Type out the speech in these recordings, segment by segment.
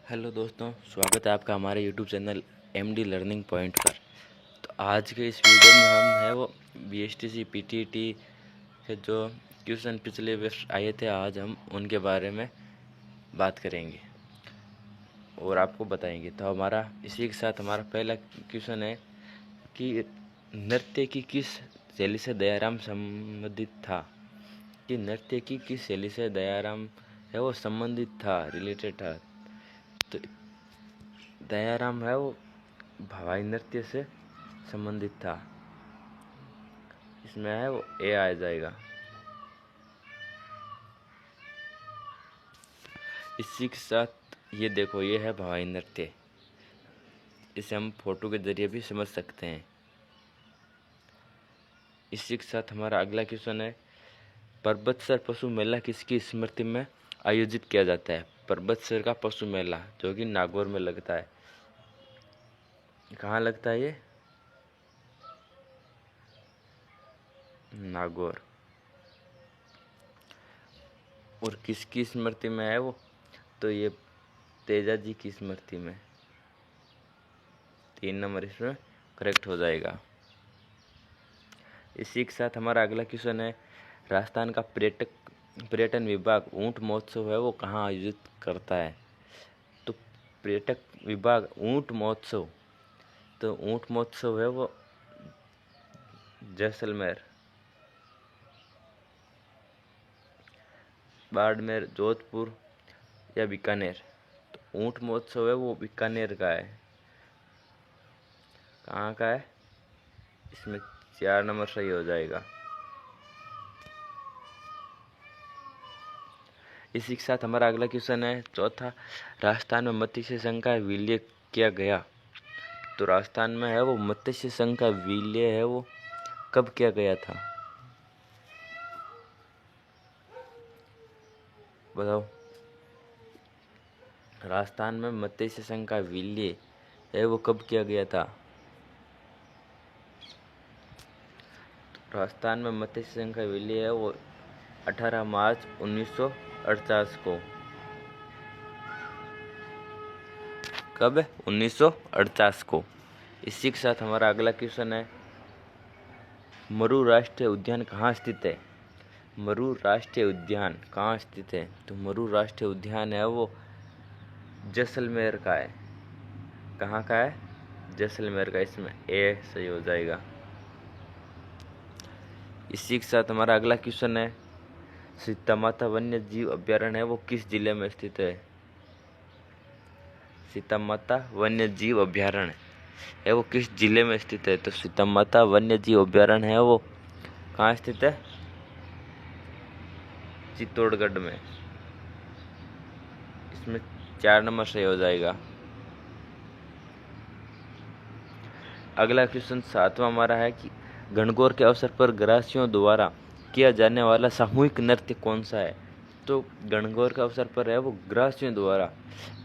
Hello दोस्तों, स्वागत है आपका हमारे YouTube channel MD learning point पर। तो आज के इस वीडियो में हम है वो बीएसटीसी पीटीटी के जो क्वेश्चन पिछले वर्ष आए थे, आज हम उनके बारे में बात करेंगे और आपको बताएंगे। तो हमारा इसी के साथ हमारा पहला क्वेश्चन है कि नृत्य की किस शैली से दयाराम संबंधित था। कि नृत्य की किस शैली से दयाराम है वो संबंधित था, रिलेटेड था। तो दयाराम है वो भवाई नृत्य से संबंधित था। इसमें है वो ए आ जाएगा। इसी के साथ ये देखो, ये है भवाई नृत्य। इसे हम फोटो के जरिए भी समझ सकते हैं। इसी के साथ हमारा अगला क्वेश्चन है, पर्वतसर पशु मेला किसकी स्मृति में आयोजित किया जाता है। पर्वतसर का पशु मेला जो कि नागौर में लगता है। कहाँ लगता है ये? नागौर। और किसकी स्मृति में है वो? तो ये तेजा जी की स्मृति में। 3 नंबर इसमें करेक्ट हो जाएगा। इसी के साथ हमारा अगला क्वेश्चन है, राजस्थान का पर्यटन विभाग ऊंट महोत्सव है वो कहाँ आयोजित करता है। तो पर्यटक विभाग ऊंट महोत्सव, तो ऊंट महोत्सव है वो जैसलमेर, बाड़मेर, जोधपुर या बीकानेर। तो ऊंट महोत्सव है वो बीकानेर का है। कहाँ का है? इसमें 4 नंबर सही हो जाएगा। इसी के साथ हमारा अगला क्वेश्चन है, चौथा, राजस्थान में मत्स्य संघ का विलय किया गया। तो राजस्थान में है वो मत्स्य संघ का विलय है वो कब किया गया था? बताओ। राजस्थान में मत्स्य संघ का विलय है वो कब किया गया था? तो राजस्थान में मत्स्य संघ का विलय है वो 18 मार्च 1948 को। कब है? 1948 को। इसी के साथ हमारा अगला क्वेश्चन है, मरु राष्ट्रीय उद्यान कहाँ स्थित है। मरु राष्ट्रीय उद्यान कहाँ स्थित है? तो मरु राष्ट्रीय उद्यान है वो जैसलमेर का है। कहाँ का है? जैसलमेर का। इसमें ए सही हो जाएगा। इसी के साथ हमारा अगला क्वेश्चन है, सीता माता वन्य जीव अभ्यारण्य है वो किस जिले में स्थित है। सीता माता वन्य जीव अभ्यारण्य है वो किस जिले में स्थित है? तो सीता माता वन्य जीव अभ्यारण्य है वो कहाँ स्थित है? चित्तौड़गढ़ में। इसमें 4 नंबर सही हो जाएगा। अगला क्वेश्चन 7वां हमारा है कि गणगौर के अवसर पर ग्रासियों द्वारा किया जाने वाला सामूहिक नृत्य कौन सा है। तो गणगौर के अवसर पर है वो ग्रासियों द्वारा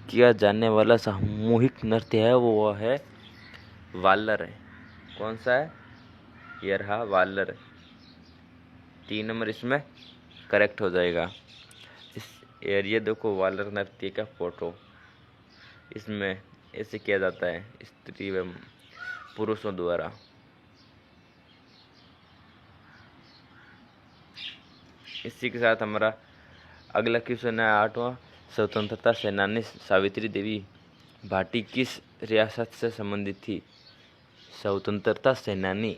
किया जाने वाला सामूहिक नृत्य है वो है वालर है। कौन सा है? ये रहा वालर। 3 नंबर इसमें करेक्ट हो जाएगा। इस एरिया देखो, वालर नृत्य का फोटो। इसमें ऐसे किया जाता है स्त्री एवं पुरुषों द्वारा। इसी के साथ हमारा अगला क्वेश्चन है 8वां, स्वतंत्रता सेनानी सावित्री देवी भाटी किस रियासत से संबंधित थी। स्वतंत्रता सेनानी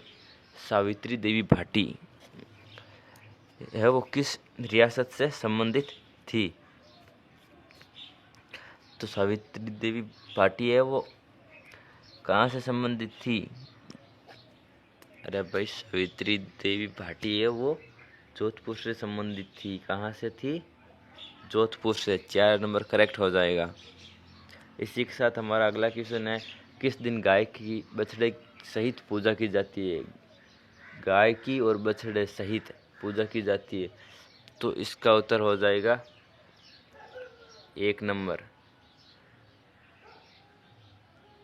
सावित्री देवी भाटी है वो किस रियासत से संबंधित थी। तो सावित्री देवी भाटी है वो कहाँ से संबंधित थी? अरे भाई, सावित्री देवी भाटी है वो जोधपुर से संबंधित थी। कहाँ से थी? जोधपुर से। 4 नंबर करेक्ट हो जाएगा। इसी के साथ हमारा अगला क्वेश्चन है, किस दिन गाय की बछड़े सहित पूजा की जाती है। गाय की और बछड़े सहित पूजा की जाती है। तो इसका उत्तर हो जाएगा 1 नंबर,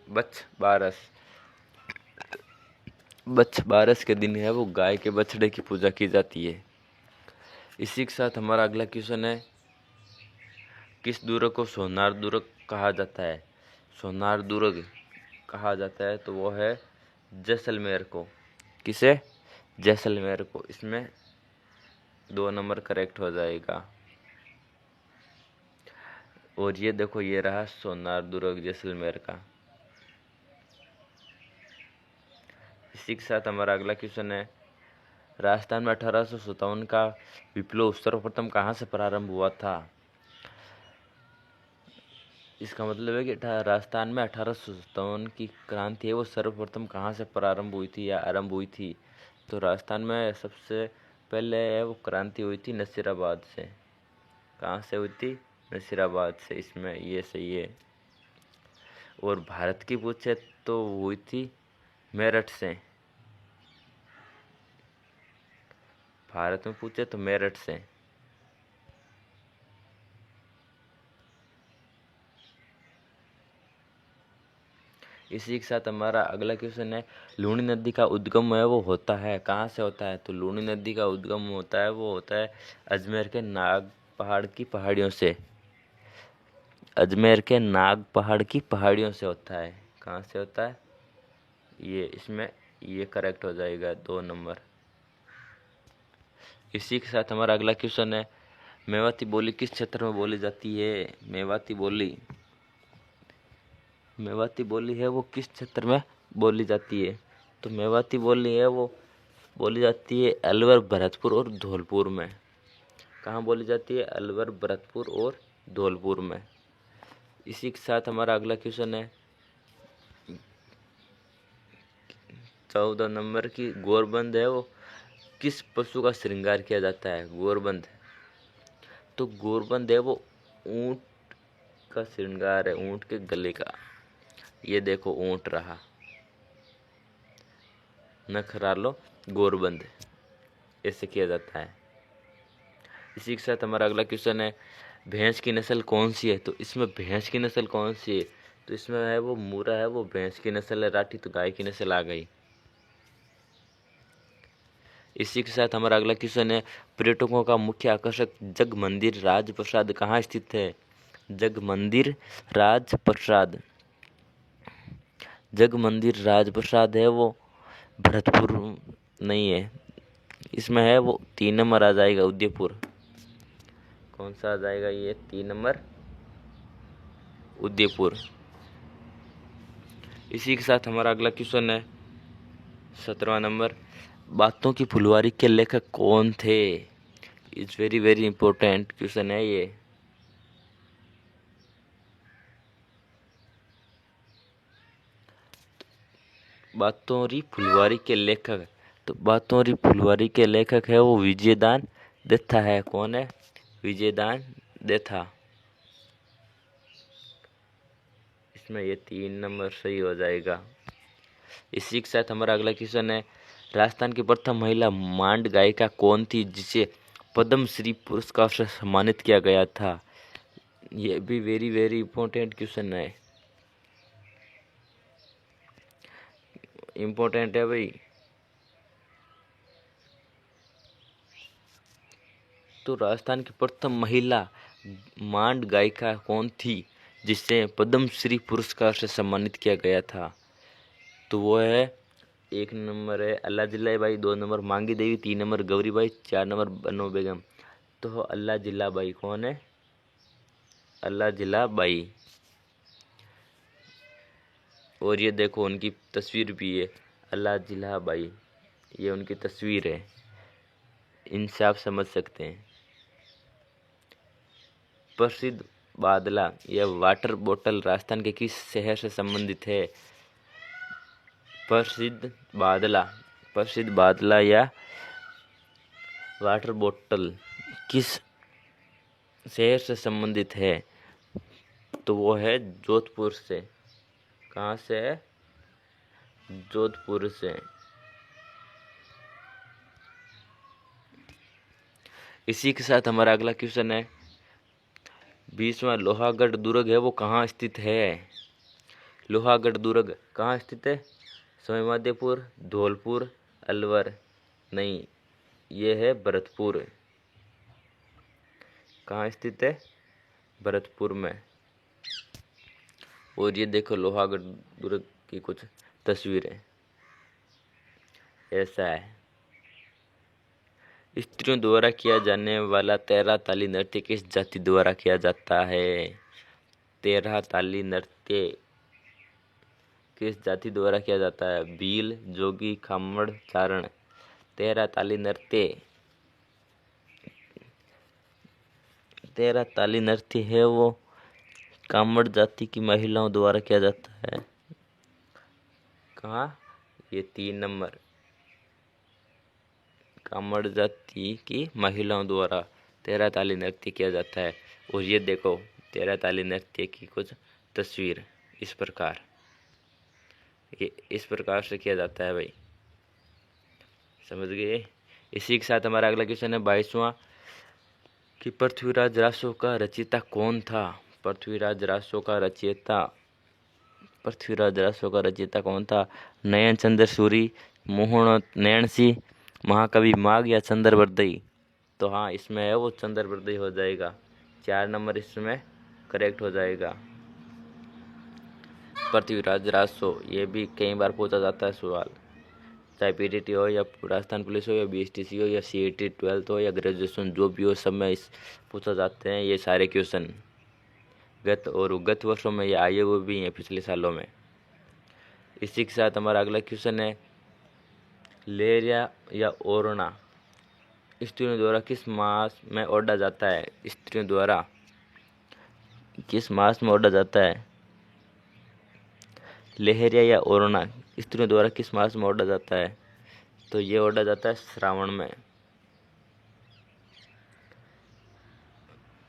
बछ बारस। बछ बारस के दिन है वो गाय के बछड़े की पूजा की जाती है। इसी के साथ हमारा अगला क्वेश्चन है, किस दुर्ग को सोनार दुर्ग कहा जाता है? सोनार दुर्ग कहा जाता है तो वो है जैसलमेर को। किसे? जैसलमेर को। इसमें 2 नंबर करेक्ट हो जाएगा। और ये देखो, ये रहा सोनार दुर्ग जैसलमेर का। इसी के साथ हमारा अगला क्वेश्चन है, राजस्थान में 1857 का विप्लव सर्वप्रथम कहाँ से प्रारंभ हुआ था? इसका मतलब है कि राजस्थान में 1857 की क्रांति है वो सर्वप्रथम कहाँ से प्रारंभ हुई थी या आरंभ हुई थी? तो राजस्थान में सबसे पहले है वो क्रांति हुई थी नसीराबाद से। कहाँ से हुई थी? नसीराबाद से। इसमें ये सही है। और भारत की पूछे तो हुई थी मेरठ से। भारत में पूछे तो मेरठ से। इसी के साथ हमारा अगला क्वेश्चन है, लूनी नदी का उद्गम है वो होता है कहाँ से होता है? तो लूनी नदी का उद्गम होता है वो होता है अजमेर के नाग पहाड़ की पहाड़ियों से। अजमेर के नाग पहाड़ की पहाड़ियों से होता है। कहाँ से होता है? ये इसमें ये करेक्ट हो जाएगा 2 नंबर। इसी के साथ हमारा अगला क्वेश्चन है, मेवाती बोली किस क्षेत्र में बोली जाती है? मेवाती बोली है वो किस क्षेत्र में बोली जाती है? तो मेवाती बोली है वो बोली जाती है अलवर, भरतपुर और धौलपुर में। कहाँ बोली जाती है? अलवर, भरतपुर और धौलपुर में। इसी के साथ हमारा अगला क्वेश्चन है 14 नंबर की, गोरबंद है वो किस पशु का श्रृंगार किया जाता है? गोरबंद। तो गोरबंद है वो ऊंट का श्रृंगार है, ऊंट के गले का। ये देखो ऊंट रहा, नखरालो गोरबंद, ऐसे किया जाता है। इसी के साथ हमारा अगला क्वेश्चन है, भैंस की नस्ल कौन सी है? तो इसमें भैंस की नस्ल कौन सी है? तो इसमें है वो मूरा है वो भैंस की नस्ल है, राठी तो गाय की नस्ल आ गई। इसी के साथ हमारा अगला क्वेश्चन है, पर्यटकों का मुख्य आकर्षक जग मंदिर राजप्रसाद कहाँ स्थित है? जग मंदिर राजप्रसाद। जग मंदिर राजप्रसाद है वो भरतपुर नहीं है, इसमें है वो 3 नंबर आ जाएगा उदयपुर। कौन सा आ जाएगा? ये 3 नंबर उदयपुर। इसी के साथ हमारा अगला क्वेश्चन है 17वां नंबर, बातों की फुलवारी के लेखक कौन थे? It's very very important question है ये। बातों फुलवारी के लेखक, तो बातों फुलवारी के लेखक है वो विजयदान देथा है। कौन है? विजयदान देथा। इसमें ये 3 नंबर सही हो जाएगा। इसी के साथ हमारा अगला क्वेश्चन है, राजस्थान की प्रथम महिला मांड गायिका कौन थी जिसे पद्म श्री पुरस्कार से सम्मानित किया गया था? ये भी वेरी वेरी इंपॉर्टेंट क्वेश्चन है, इंपॉर्टेंट है भाई। तो राजस्थान की प्रथम महिला मांड गायिका कौन थी जिसे पद्म श्री पुरस्कार से सम्मानित किया गया था? तो वो है 1 नंबर है अल्लाह जिला बाई, 2 नंबर मांगी देवी, 3 नंबर गौरी बाई, 4 नंबर बनो बेगम। तो अल्लाह जिला बाई कौन है? अल्लाह जिला बाई। और ये देखो उनकी तस्वीर भी है, अल्लाह जिला बाई, ये उनकी तस्वीर है, इनसे आप समझ सकते हैं। प्रसिद्ध बादला यह वाटर बोतल राजस्थान के किस शहर से संबंधित है? प्रसिद्ध बादला या वाटर बोतल किस शहर से संबंधित है? तो वो है जोधपुर से। कहाँ से है? जोधपुर से। इसी के साथ हमारा अगला क्वेश्चन है, 20वां लोहागढ़ दुर्ग है वो कहाँ स्थित है? लोहागढ़ दुर्ग कहाँ स्थित है? सवाईमाधोपुर, धौलपुर, अलवर नहीं, ये है भरतपुर। कहाँ स्थित है? भरतपुर में। और ये देखो लोहागढ़ दुर्ग की कुछ तस्वीरें, ऐसा है। स्त्रियों द्वारा किया जाने वाला 13 ताली नृत्य किस जाति द्वारा किया जाता है? 13 ताली नृत्य किस जाति द्वारा किया जाता है? भील, जोगी, खामड़, चारण। 13 ताली नृत्य, 13 ताली नृत्य है वो कामड़ जाति की महिलाओं द्वारा किया जाता है। कहाँ? ये 3 नंबर, कामड़ जाति की महिलाओं द्वारा 13 ताली नृत्य किया जाता है। और ये देखो 13 ताली नृत्य की कुछ तस्वीर इस प्रकार, ये इस प्रकार से किया जाता है भाई, समझ गए। इसी के साथ हमारा अगला क्वेश्चन है 22वां कि पृथ्वीराज रासो का रचयिता कौन था? पृथ्वीराज रासो का रचयिता, पृथ्वीराज रासो का रचयिता कौन था? नयन चंद्र सूरी, मोहन नयन सिंह, महाकवि माघ या चंद्रवर्दी? तो हाँ, इसमें है वो चंद्रवर्दी हो जाएगा। 4 नंबर इसमें करेक्ट हो जाएगा। पृथ्वीराज रासो, ये भी कई बार पूछा जाता है सवाल, चाहे पीटीटी हो या राजस्थान पुलिस हो या बीएसटीसी हो या सीईटी 12th हो या ग्रेजुएशन जो भी हो, सब में इस पूछा जाते हैं ये सारे क्वेश्चन। गत वर्षों में ये आए हुए भी हैं, पिछले सालों में। इसी के साथ हमारा अगला क्वेश्चन है लेरिया या ओरना स्त्रियों द्वारा किस मास में ओढ़ा जाता है? स्त्रियों द्वारा किस मास में ओढ़ा जाता है? लहरिया या ओरना स्त्रियों द्वारा किस मास में ओढ़ा जाता है? तो ये ओढ़ा जाता है श्रावण में।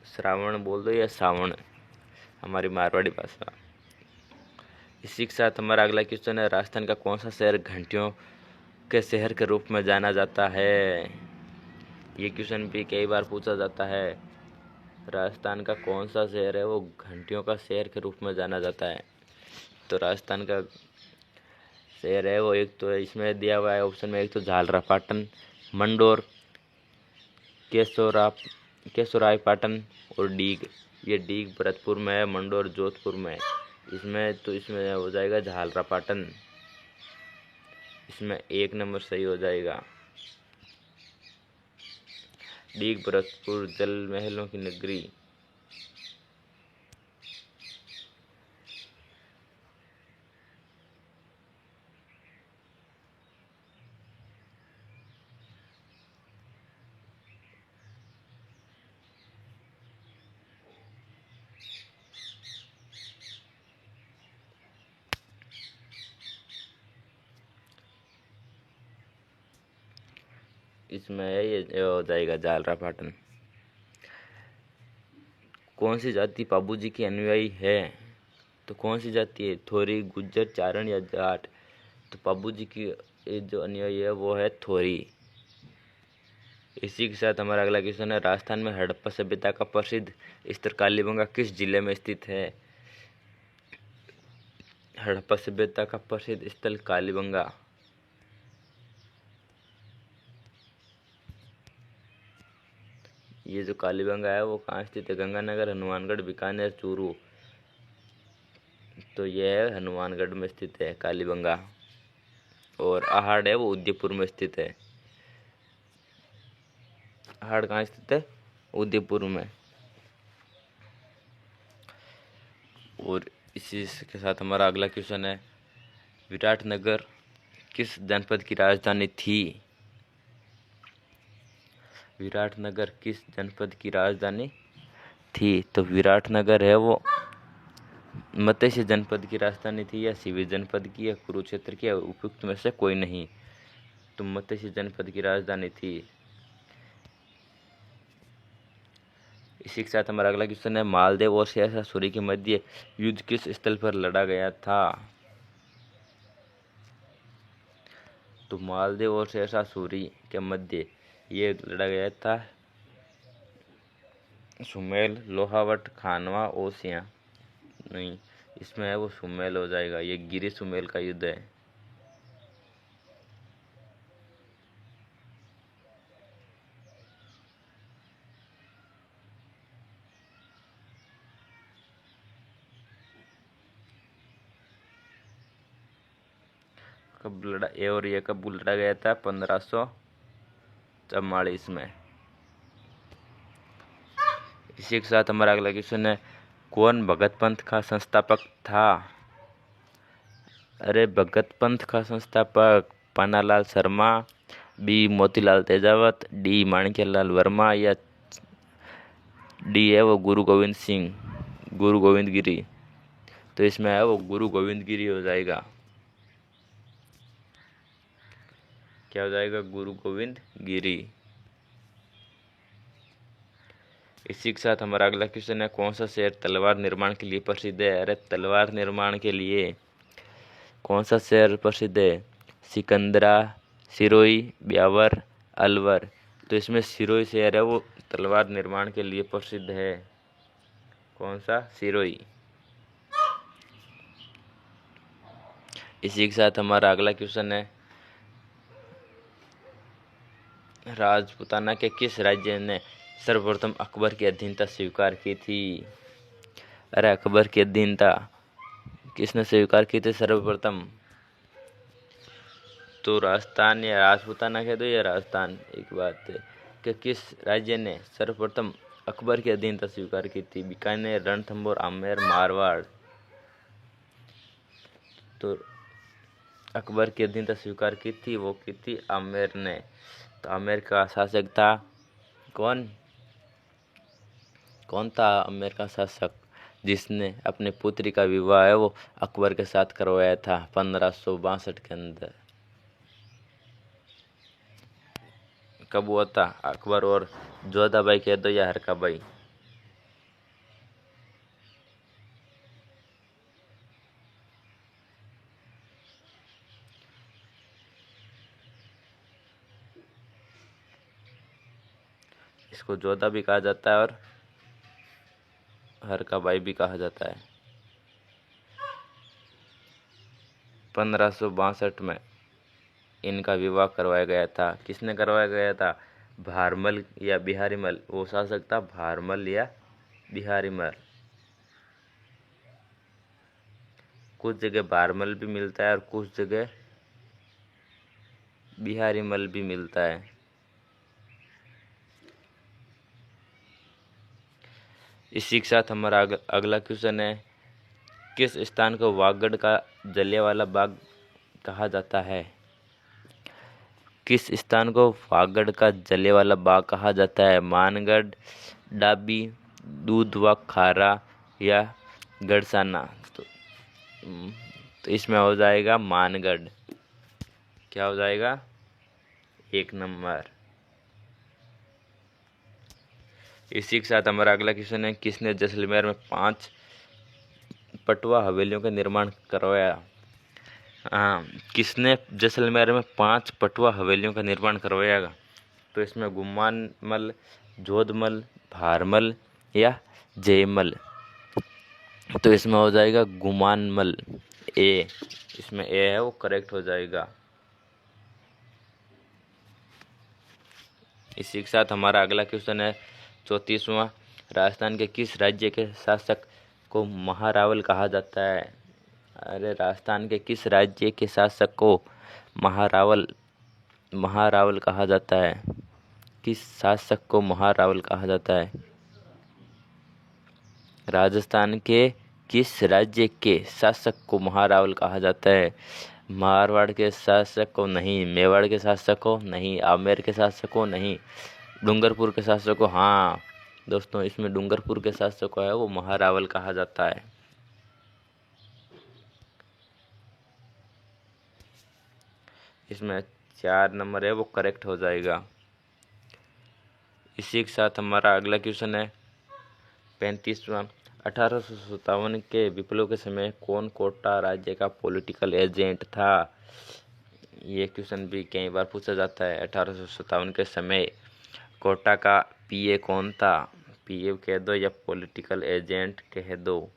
श्रावण बोल दो या सावण, हमारी मारवाड़ी भाषा। इसी के साथ हमारा अगला क्वेश्चन है राजस्थान का कौन सा शहर घंटियों के शहर के रूप में जाना जाता है? ये क्वेश्चन भी कई बार पूछा जाता है। राजस्थान का कौन सा शहर है वो घंटियों का शहर के रूप में जाना जाता है? तो राजस्थान का शहर है वो, एक तो इसमें दिया हुआ है ऑप्शन में, एक तो झालरापाटन, मंडोर, केशोरायपाटन और डीग। ये डीग भरतपुर में है, मंडोर जोधपुर में है। इसमें हो जाएगा झालरापाटन, इसमें 1 नंबर सही हो जाएगा। डीग भरतपुर जल महलों की नगरी। इसमें है ये हो जाएगा झालरापाटन। कौन सी जाति बाबू जी की अनुयायी है? तो कौन सी जाति है? थोरी, गुज्जर, चारण या जाट? तो बाबू जी की जो अनुयायी है वो है थोरी। इसी के साथ हमारा अगला क्वेश्चन है राजस्थान में हड़प्पा सभ्यता का प्रसिद्ध स्थल कालीबंगा किस जिले में स्थित है? हड़प्पा सभ्यता का प्रसिद्ध स्थल कालीबंगा, ये जो कालीबंगा है वो कहाँ स्थित है? गंगानगर, हनुमानगढ़, बीकानेर, चूरू? तो ये है हनुमानगढ़ में स्थित है कालीबंगा। और आहड़ है वो उदयपुर में स्थित है। आहड़ कहाँ स्थित है? उदयपुर में। और इसी के साथ हमारा अगला क्वेश्चन है विराटनगर किस जनपद की राजधानी थी? विराटनगर किस जनपद की राजधानी थी? तो विराटनगर है वो मत्स्य जनपद की राजधानी थी, या शिवी जनपद की, या कुरुक्षेत्र की, या उपयुक्त में से कोई नहीं। तो मत्स्य जनपद की राजधानी थी। इसी के साथ हमारा अगला क्वेश्चन है मालदेव और शेरशाह सूरी के मध्य युद्ध किस स्थल पर लड़ा गया था? तो मालदेव और शेरशाह सूरी के मध्य ये लड़ा गया था सुमेल, लोहावट, खानवा, ओसियां? नहीं, इसमें है वो सुमेल हो जाएगा। ये गिरी सुमेल का युद्ध है। कब लड़ा ये, और ये कब लड़ा गया था? 1544 में। इसी के साथ हमारा अगला क्वेश्चन है, कौन भगत पंथ का संस्थापक था? अरे भगत पंथ का संस्थापक पन्नालाल शर्मा, बी मोतीलाल तेजावत, डी माणिक्यलाल वर्मा, या डी है वो गुरु गोविंद सिंह, गुरु गोविंद गिरी। तो इसमें है वो गुरु गोविंद गिरी हो जाएगा। क्या हो जाएगा? गुरु गोविंद गिरी। इसी के साथ हमारा अगला क्वेश्चन है, कौन सा शहर तलवार निर्माण के लिए प्रसिद्ध है? अरे तलवार निर्माण के लिए कौन सा शहर प्रसिद्ध है? सिकंदरा, सिरोही, ब्यावर, अलवर। तो इसमें सिरोही शहर है वो तलवार निर्माण के लिए प्रसिद्ध है। कौन सा? सिरोही। इसी के साथ हमारा अगला क्वेश्चन है, राजपूताना के किस राज्य ने सर्वप्रथम अकबर की अधीनता स्वीकार की थी? अरे अकबर की अधीनता किसने स्वीकार की थी सर्वप्रथम? तो राजस्थान या राजपूताना कह दो या राजस्थान, एक बात है कि किस राज्य ने सर्वप्रथम अकबर की अधीनता स्वीकार की थी? बीकानेर, रणथंभौर, आमेर, मारवाड़। तो अकबर की अधीनता स्वीकार की थी, वो की थी आमेर ने। तो आमेर का शासक था कौन? कौन था आमेर का शासक जिसने अपने पुत्री का विवाह है वो अकबर के साथ करवाया था 1562 के अंदर? कब हुआ था? अकबर और जोधाबाई कह दो या हरकाबाई। इसको जोधा भी कहा जाता है और हरकाबाई भी कहा जाता है। 1562 में इनका विवाह करवाया गया था। किसने करवाया गया था? भारमल या बिहारीमल। वो शासक था भारमल या बिहारीमल। कुछ जगह भारमल भी मिलता है और कुछ जगह बिहारीमल भी मिलता है। इसी के साथ हमारा अगला क्वेश्चन है, किस स्थान को वागड़ का जलियांवाला बाग कहा जाता है? किस स्थान को वागड़ का जलियांवाला बाग कहा जाता है? मानगढ़, डाबी, दूधवा खारा या गड़साना। तो इसमें हो जाएगा मानगढ़। क्या हो जाएगा? 1 नंबर। इसी के साथ हमारा अगला क्वेश्चन है, किसने जैसलमेर में 5 पटवा हवेलियों का निर्माण करवाया? हाँ, किसने जैसलमेर में 5 पटवा हवेलियों का निर्माण करवाया? तो इसमें गुमानमल, जोधमल, भारमल या जयमल। तो इसमें हो जाएगा गुमानमल। ए, इसमें ए है वो करेक्ट हो जाएगा। इसी के साथ हमारा अगला क्वेश्चन है 34वां, राजस्थान के किस राज्य के शासक को महारावल कहा जाता है? अरे राजस्थान के किस राज्य के शासक को महारावल महारावल कहा जाता है? किस शासक को महारावल कहा जाता है? राजस्थान के किस राज्य के शासक को महारावल कहा जाता है? मारवाड़ के शासक को नहीं, मेवाड़ के शासक को नहीं, आमेर के शासक को नहीं, डूंगरपुर के शासक को। हाँ दोस्तों, इसमें डूंगरपुर के शासक को है वो महारावल कहा जाता है। इसमें 4 नंबर है वो करेक्ट हो जाएगा। इसी के साथ हमारा अगला क्वेश्चन है 35वां, 1857 के विप्लव के समय कौन कोटा राज्य का पॉलिटिकल एजेंट था? ये क्वेश्चन भी कई बार पूछा जाता है। 1857 के समय कोटा का पीए कौन था? पीए कह दो या पॉलिटिकल एजेंट कह दो।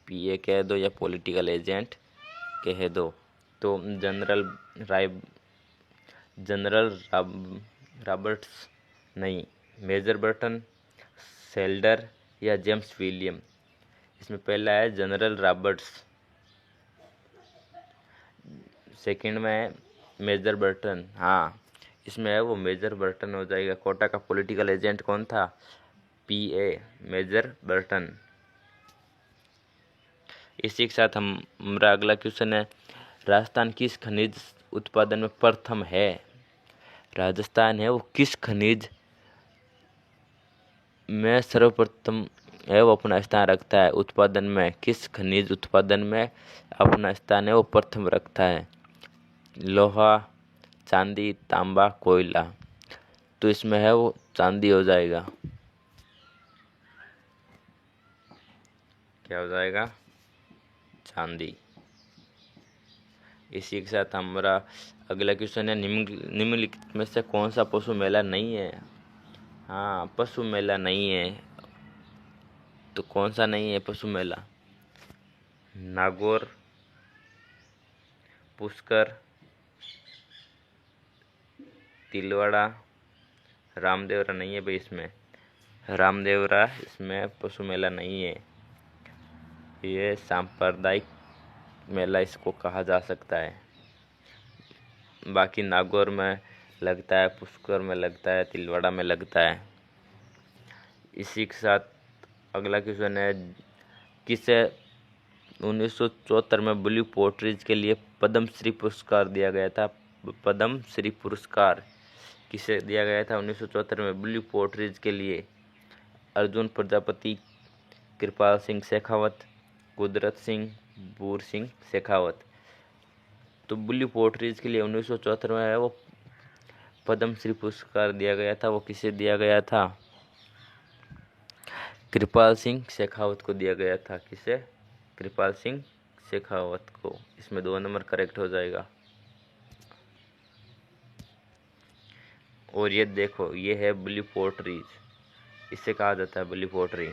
पीए कह दो या पॉलिटिकल एजेंट कह दो। तो जनरल रॉबर्ट्स नहीं, मेजर बर्टन, सेल्डर या जेम्स विलियम। इसमें पहला है जनरल रॉबर्ट्स, सेकंड में है मेजर बर्टन। हाँ, इसमें है वो मेजर बर्टन हो जाएगा। कोटा का पॉलिटिकल एजेंट कौन था? पीए मेजर बर्टन। इसी के साथ हमारा अगला क्वेश्चन है, राजस्थान किस खनिज उत्पादन में प्रथम है? राजस्थान है वो किस खनिज में सर्वप्रथम है वो अपना स्थान रखता है? उत्पादन में किस खनिज उत्पादन में अपना स्थान है वो प्रथम रखता है? लोहा, चांदी, तांबा, कोयला। तो इसमें है वो चांदी हो जाएगा। क्या हो जाएगा? चांदी। इसी के साथ हमारा अगला क्वेश्चन है, निम्नलिखित में से कौन सा पशु मेला नहीं है? हाँ, पशु मेला नहीं है। तो कौन सा नहीं है पशु मेला? नागौर, पुष्कर, तिलवाड़ा, रामदेवरा नहीं है भाई। इसमें रामदेवरा इसमें पशु मेला नहीं है। ये सांप्रदायिक मेला इसको कहा जा सकता है। बाकी नागौर में लगता है, पुष्कर में लगता है, तिलवाड़ा में लगता है। इसी के साथ अगला क्वेश्चन है, किसे 1974 में ब्लू पोट्रीज के लिए पद्म श्री पुरस्कार दिया गया था? पद्म श्री पुरस्कार किसे दिया गया था 1974 में ब्लू पोट्रीज के लिए? अर्जुन प्रजापति, कृपाल सिंह शेखावत, कुदरत सिंह, बूर सिंह शेखावत। तो ब्लू पोट्रीज के लिए 1974 में है वो पद्म श्री पुरस्कार दिया गया था। वो किसे दिया गया था? कृपाल सिंह शेखावत को दिया गया था। किसे? कृपाल सिंह शेखावत को। इसमें 2 नंबर करेक्ट हो जाएगा। और ये देखो, ये है ब्लू पोट्रीज, इसे कहा जाता है ब्लू पोट्री।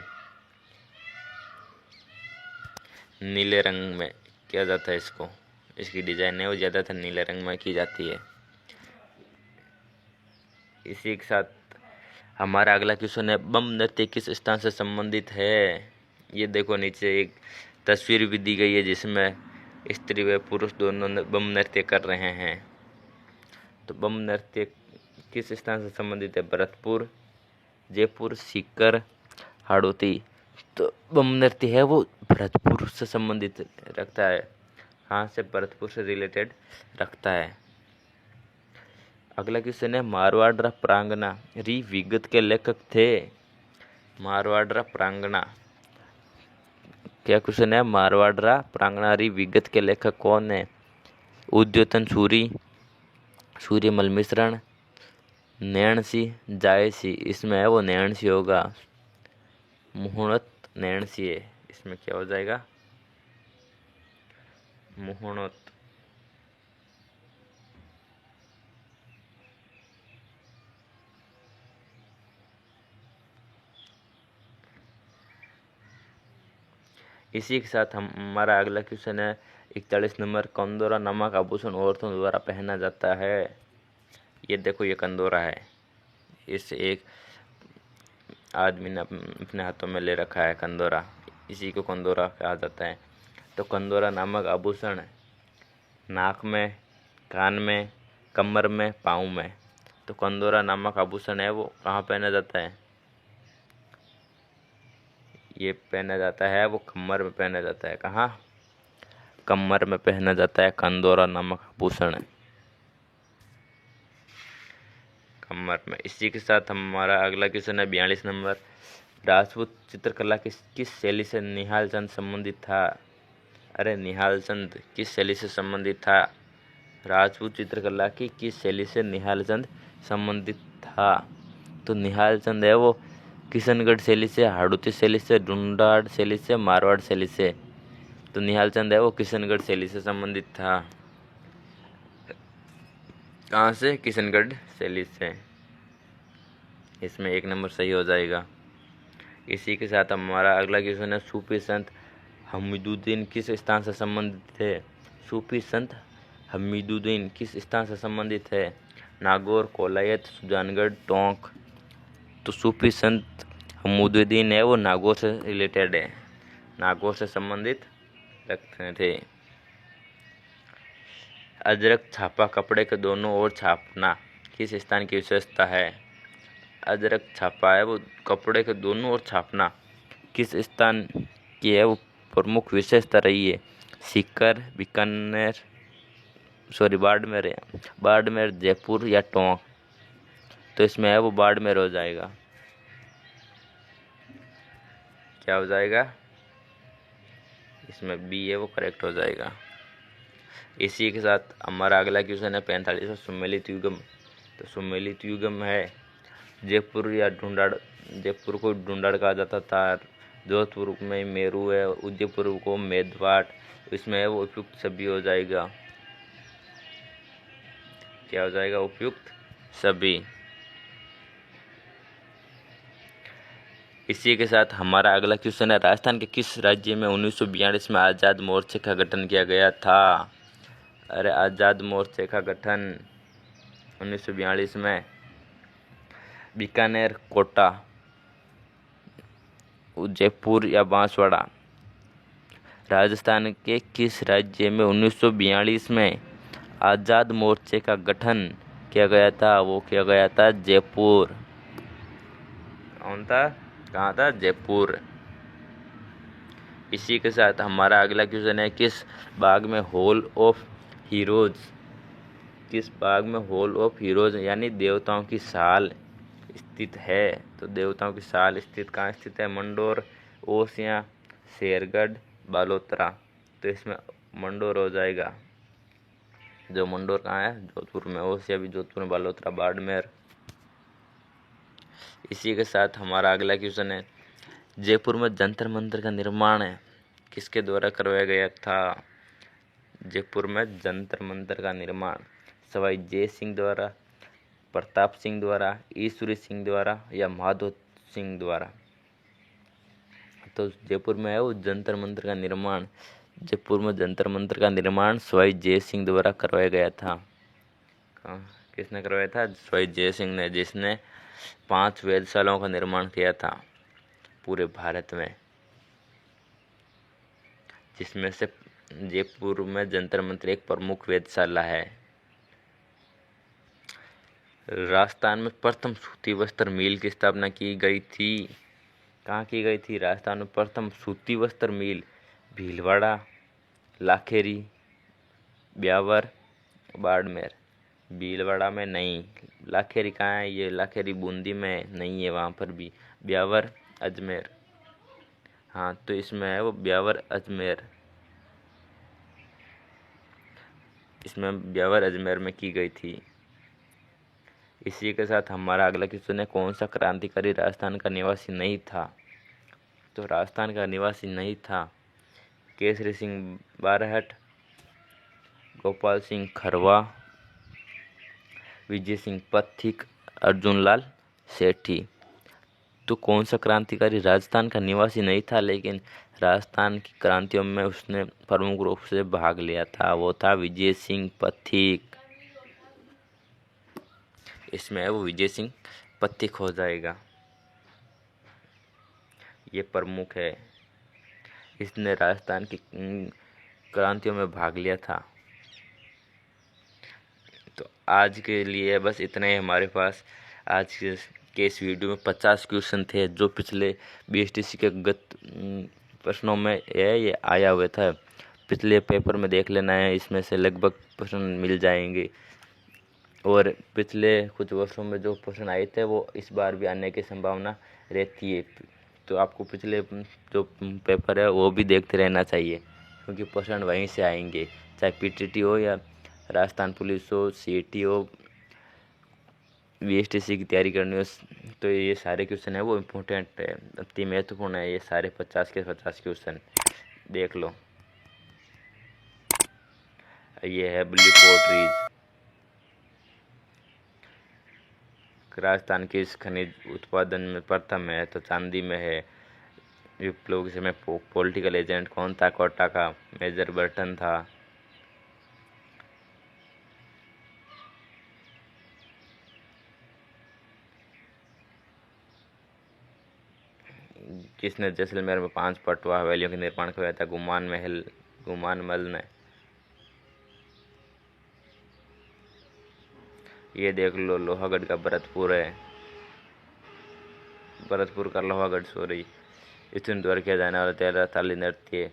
नीले रंग में किया जाता है इसको। इसकी डिजाइन है वो ज़्यादातर नीले रंग में की जाती है। इसी के साथ हमारा अगला क्वेश्चन है, बम नृत्य किस स्थान से संबंधित है? ये देखो, नीचे एक तस्वीर भी दी गई है जिसमें स्त्री व पुरुष दोनों बम नृत्य कर रहे हैं। तो बम नृत्य किस स्थान से संबंधित है? भरतपुर, जयपुर, सीकर, हाड़ौती। तो बम नृत्य है वो भरतपुर से संबंधित रखता है। कहाँ से? भरतपुर से रिलेटेड रखता है। अगला क्वेश्चन है, मारवाड़ प्रांगणा री विगत के लेखक थे? मारवाड़ प्रांगणा, क्या क्वेश्चन है? मारवाड़ प्रांगणा री विगत के लेखक कौन है? उद्योतन सूरी, सूर्यमल मिश्रण, नैणसी, जायसी। इसमें है वो नैणसी होगा। मुहुणत नैणसी है। इसमें क्या हो जाएगा? मुहुणत। इसी के साथ हमारा अगला क्वेश्चन है 41 नंबर, कंदोरा नामक आभूषण औरतों द्वारा पहना जाता है। ये देखो, ये कंदोरा है। इस एक आदमी ने अपने हाथों में ले रखा है कंदोरा, इसी को कंदोरा कहा जाता है। तो कंदोरा नामक आभूषण नाक में, कान में, कमर में, पाँव में। तो कंदोरा नामक आभूषण है वो कहाँ पहना जाता है? ये पहना जाता है वो कमर में पहना जाता है। कहाँ? कमर में पहना जाता है कंदोरा नामक आभूषण कमर में। इसी के साथ हमारा अगला क्वेश्चन है 42 नंबर, राजपूत चित्रकला किस शैली से निहाल चंद संबंधित था? अरे, निहाल चंद किस शैली से संबंधित था? राजपूत चित्रकला की किस शैली से निहाल चंद संबंधित था? तो निहाल चंद है वो किशनगढ़ शैली से, हाड़ौती शैली से, ढूंढाड़ शैली से, मारवाड़ शैली से। तो निहाल चंद है वो किशनगढ़ शैली से संबंधित था। कहाँ से? किशनगढ़ शैली से। इसमें 1 नंबर सही हो जाएगा। इसी के साथ हमारा अगला क्वेश्चन है, सूफी संत हमीदुद्दीन किस स्थान से संबंधित है? सूफी संत हमीदुद्दीन किस स्थान से संबंधित है? नागौर, कोलायत, सुजानगढ़, टोंक। तो सूफी संत हमीदुद्दीन है वो नागौर से रिलेटेड है। नागों से संबंधित रखते थे। अजरक छापा कपड़े के दोनों ओर छापना किस स्थान की विशेषता है? अजरक छापा है वो कपड़े के दोनों ओर छापना किस स्थान की है वो प्रमुख विशेषता रही है? सीकर, बीकानेर, बाड़मेर है, बाड़मेर, जयपुर या टोंक? तो इसमें है वो बाड़मेर हो जाएगा। क्या हो जाएगा? इसमें बी है वो करेक्ट हो जाएगा। इसी के साथ हमारा अगला क्वेश्चन है 45वां सुमेलित युगम। तो सुमेलित युगम है जयपुर या ढूंढाड़। जयपुर को ढूंढाड़ कहा जाता था, जोधपुर में मेरू है, उदयपुर को मेदवाट। इसमें है वो उपयुक्त सभी हो जाएगा। क्या हो जाएगा? उपयुक्त सभी। इसी के साथ हमारा अगला क्वेश्चन है राजस्थान के किस राज्य में 1942 में आज़ाद मोर्चे का गठन किया गया था? अरे आज़ाद मोर्चे का गठन 1942 में बीकानेर, कोटा, जयपुर या बांसवाड़ा? राजस्थान के किस राज्य में 1942 में आज़ाद मोर्चे का गठन किया गया था? वो किया गया था जयपुर। कौन था? कहाँ था? जयपुर। इसी के साथ हमारा अगला क्वेश्चन है किस बाग में हॉल ऑफ हीरोज, किस बाग में हॉल ऑफ हीरोज यानी देवताओं की साल स्थित है? तो देवताओं की साल स्थित कहाँ स्थित है? मंडोर, ओसियां, शेरगढ़, बालोतरा? तो इसमें मंडोर हो जाएगा। जो मंडोर कहाँ है? जोधपुर में। ओसिया भी जोधपुर में, बालोतरा बाड़मेर। इसी के साथ हमारा अगला क्वेश्चन है जयपुर में जंतर मंतर का निर्माण किसके द्वारा करवाया गया था? जयपुर में जंतर मंतर का निर्माण सवाई जय सिंह द्वारा, प्रताप सिंह द्वारा, ईश्वरी सिंह द्वारा या माधो सिंह द्वारा? तो जयपुर में है वो जंतर मंतर का निर्माण, जयपुर में जंतर मंतर का निर्माण सवाई जय सिंह द्वारा करवाया गया था। किसने करवाया था? सवाई जय सिंह ने, जिसने 5 वेधशालाओं का निर्माण किया था पूरे भारत में, जिसमें से जयपुर में जंतर मंतर एक प्रमुख वेधशाला है। राजस्थान में प्रथम सूती वस्त्र मिल की स्थापना की गई थी। कहाँ की गई थी? राजस्थान में प्रथम सूती वस्त्र मिल भीलवाड़ा, लाखेरी, ब्यावर, बाड़मेर? भीलवाड़ा में नहीं। लाखेरी कहाँ है? ये लाखेरी बूंदी में नहीं है, वहाँ पर भी। ब्यावर, अजमेर। हाँ, तो इसमें है वो ब्यावर अजमेर। इसमें ब्यावर अजमेर में की गई थी। इसी के साथ हमारा अगला क्वेश्चन है कौन सा क्रांतिकारी राजस्थान का निवासी नहीं था? तो राजस्थान का निवासी नहीं था केसरी सिंह बारहट, गोपाल सिंह खरवा, विजय सिंह पथिक, अर्जुन लाल सेठी। तो कौन सा क्रांतिकारी राजस्थान का निवासी नहीं था लेकिन राजस्थान की क्रांतियों में उसने प्रमुख रूप से भाग लिया था? वो था विजय सिंह पथिक। इसमें वो विजय सिंह पथिक हो जाएगा। ये प्रमुख है, इसने राजस्थान की क्रांतियों में भाग लिया था। तो आज के लिए बस इतना ही हमारे पास। आज के इस वीडियो में 50 क्वेश्चन थे जो पिछले बीएसटीसी के गत प्रश्नों में ये आया हुआ था। पिछले पेपर में देख लेना है, इसमें से लगभग प्रश्न मिल जाएंगे। और पिछले कुछ वर्षों में जो प्रश्न आए थे वो इस बार भी आने की संभावना रहती है। तो आपको पिछले जो पेपर है वो भी देखते रहना चाहिए, क्योंकि प्रश्न वहीं से आएंगे, चाहे पीटीटी हो या राजस्थान पुलिस हो, सीईटी हो, बीएसटीसी की तैयारी करनी हो। तो ये सारे क्वेश्चन है वो इम्पोर्टेंट है, अति महत्वपूर्ण है। ये सारे 50 के 50 क्वेश्चन देख लो। ये है ब्लू पोर्ट्रीज। राजस्थान के इस खनिज उत्पादन में प्रथम है तो चांदी में है। विप्लव के समय पॉलिटिकल एजेंट कौन था? कोटा का मेजर बर्टन था। किसने जैसलमेर में 5 पटवा हवेलियों का निर्माण करवाया था? गुमान मल ने। ये देख लो, लोहागढ़ का भरतपुर है। भरतपुर का लोहागढ़, सॉरी। इस दिन द्वारा किया जाने वाला 13 ताली नृत्य